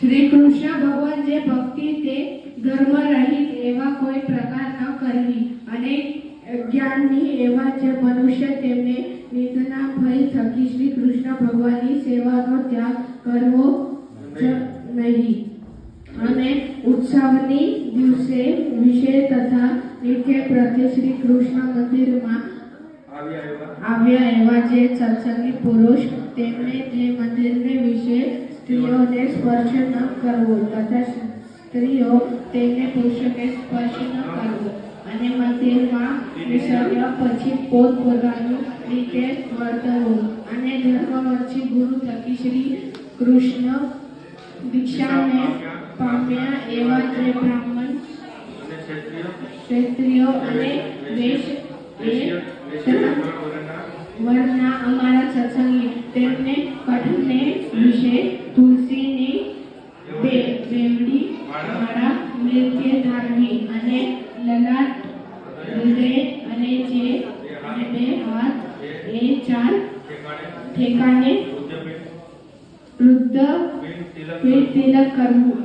શ્રી કૃષ્ણ ભગવાન જે ભક્તિ તે ધર્મ રહિત એવા કોઈ પ્રકાર ન કરવી અને જ્ઞાનની એવા જે મનુષ્ય તેમને નિંદના ભય થકી શ્રી કૃષ્ણ ભગવાનની સેવાનો ત્યાગ કરવો જ નહીં અને ઉત્સવની દિવસે વિશે તથા નિત્ય પ્રતિ શ્રી કૃષ્ણ મંદિરમાં આવ્યા એવા જે સત્સંગી પુરુષ તેમને જે મંદિરને વિશે સ્ત્રીઓને સ્પર્શ ન કરવો તથા સ્ત્રીઓ તેને પુરુષોને સ્પર્શ ન કરવો અને મંદિરમાં વિસર્યા પછી પોતપોતાનું રીતે વર્તવું અને ધર્મવંશી ગુરુ થકી શ્રી કૃષ્ણ દીક્ષાને પામ્યા એવા જે બ્રાહ્મણ ક્ષત્રિયો અને વર્ણના અમારા સત્સંગી તેમને કઠને વિશે તુલસીની બેવડી માળા નૃત્ય ધારવી અને લલાટ હૃદય અને જે અને બે હાથ એ ચાર ઠેકાણે વૃદ્ધ તિલક કરવું.